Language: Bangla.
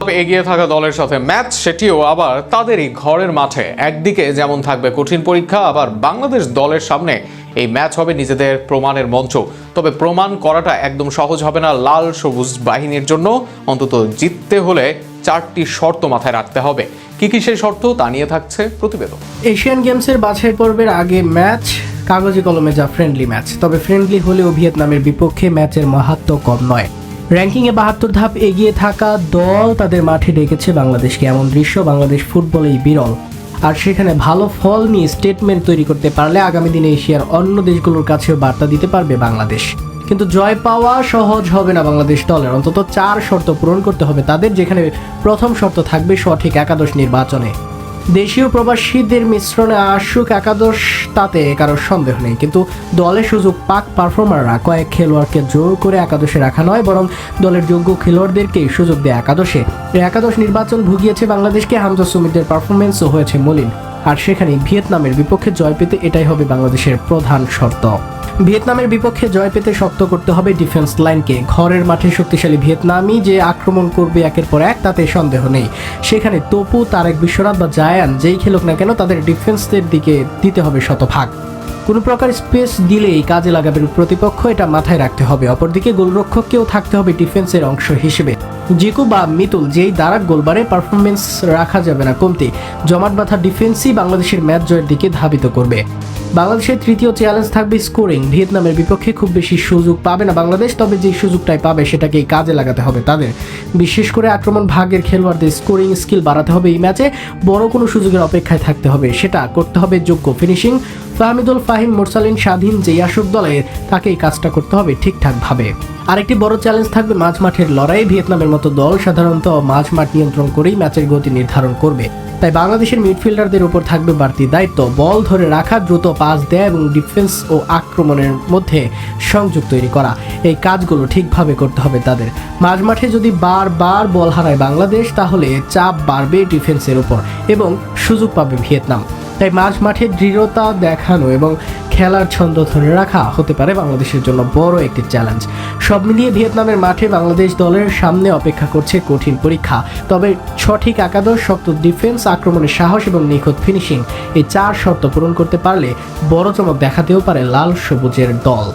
এগিয়ে থাকা দলের সাথে ম্যাচ, সেটিও আবার তাদেরই ঘরের মাঠে। একদিকে যেমন থাকবে কঠিন পরীক্ষা, আবার বাংলাদেশ দলের সামনে এই ম্যাচ হবে নিজেদের প্রমাণের মঞ্চ। তবে প্রমাণ করাটা একদম সহজ হবে না লাল সবুজ বাহিনীর জন্য। অন্তত জিততে হলে 4টি শর্ত মাথায় রাখতে হবে। কি কি সেই শর্ত, তা নিয়ে থাকছে প্রতিবেদন। এশিয়ান গেমসের বাছাই পর্বের আগে ম্যাচ কাগজে কলমে যা ফ্রেন্ডলি ম্যাচ, তবে ফ্রেন্ডলি হলেও ভিয়েতনামের বিপক্ষে ম্যাচের মাহাত্ম্য কম নয়। র্যাঙ্কিংয়ে 72 ধাপ এগিয়ে থাকা দল তাদের মাঠে ডেকেছে বাংলাদেশকে। এমন দৃশ্য বাংলাদেশ ফুটবলেই বিরল। আর সেখানে ভালো ফল নিয়ে স্টেটমেন্ট তৈরি করতে পারলে আগামী দিনে এশিয়ার অন্য দেশগুলোর কাছেও বার্তা দিতে পারবে বাংলাদেশ। কিন্তু জয় পাওয়া সহজ হবে না বাংলাদেশ দলের। অন্তত 4 শর্ত পূরণ করতে হবে তাদের, যেখানে প্রথম শর্ত থাকবে সঠিক একাদশ নির্বাচনে। দেশীয় প্রবাসীদের মিশ্রণে আসুক একাদশ, তাতে কারোর সন্দেহ নেই, কিন্তু দলে সুযোগ পাক পারফর্মাররা কয়েক খেলোয়াড়কে জোর করে একাদশে রাখা নয়, বরং দলের যোগ্য খেলোয়াড়দেরকেই সুযোগ দেয় একাদশে। এই একাদশ নির্বাচন ভুগিয়েছে বাংলাদেশকে। হামজা সুমিদের পারফরমেন্সও হয়েছে মলিন। আর সেখানে ভিয়েতনামের বিপক্ষে জয় পেতে এটাই হবে বাংলাদেশের প্রধান শর্ত। ভিয়েতনামের বিপক্ষে জয় পেতে শক্ত করতে হবে ডিফেন্স লাইনকে। ঘরের মাঠে শক্তিশালী ভিয়েতনামই যে আক্রমণ করবে একের পর এক, তাতে সন্দেহ নেই। সেখানে তপু, তারেক বিশ্বনাথ বা জায়ান যেই খেলুক না কেন, তাদের ডিফেন্সের দিকে দিতে হবে শতভাগ। কোনো প্রকার স্পেস দিলেই কাজে লাগাবে প্রতিপক্ষ, এটা মাথায় রাখতে হবে। অপরদিকে গোলরক্ষককেও থাকতে হবে ডিফেন্সের অংশ হিসেবে। জিকু বা মিতুল যেই দ্বারা গোলবারে পারফরমেন্স রাখা যাবে না কমতি। জমাট বাঁধা ডিফেন্সই বাংলাদেশের ম্যাচ জয়ের দিকে ধাবিত করবে। বাংলাদেশের তৃতীয় চ্যালেঞ্জ থাকবে স্কোরিং। ভিয়েতনামের বিপক্ষে খুব বেশি সুযোগ পাবে না বাংলাদেশ, তবে যে সুযোগটাই পাবে সেটাকেই কাজে লাগাতে হবে তাদের। বিশেষ করে আক্রমণ ভাগের খেলোয়াড়দের স্কোরিং স্কিল বাড়াতে হবে। এই ম্যাচে বড় কোনো সুযোগের অপেক্ষায় থাকতে হবে, সেটা করতে হবে যোগ্য ফিনিশিং। ফাহমিদুল, ফাহিম, মোরসালিন, স্বাধীন যেই আসুক দলে, তাকেই কাজটা করতে হবে ঠিকঠাকভাবে। আরেকটি বড় চ্যালেঞ্জ থাকবে মাঝ মাঠের লড়াই। ভিয়েতনামের মতো দল সাধারণত মাঝ মাঠ নিয়ন্ত্রণ করেই ম্যাচের গতি নির্ধারণ করবে, তাই বাংলাদেশের মিডফিল্ডারদের উপর থাকবে বাড়তি দায়িত্ব। বল ধরে রাখা, দ্রুত পাস দেয়া এবং ডিফেন্স ও আক্রমণের মধ্যে সংযোগ তৈরি করা, এই কাজগুলো ঠিকভাবে করতে হবে তাদের। মাঝ মাঠে যদি বারবার বল হারায় বাংলাদেশ, তাহলে চাপ বাড়বে ডিফেন্সের উপর এবং সুযোগ পাবে ভিয়েতনাম। তাই মাঝ মাঠে দৃঢ়তা দেখানো এবং খেলার ছন্দ ধরে রাখা হতে পারে বাংলাদেশের জন্য বড় একটি চ্যালেঞ্জ। সব মিলিয়ে ভিয়েতনামের মাঠে বাংলাদেশ দলের সামনে অপেক্ষা করছে কঠিন পরীক্ষা। তবে সঠিক একাদশ, শক্ত ডিফেন্স, আক্রমণের সাহস এবং নিখুঁত ফিনিশিং, এই 4 শর্ত পূরণ করতে পারলে বড় চমক দেখাতেও পারে লাল সবুজের দল।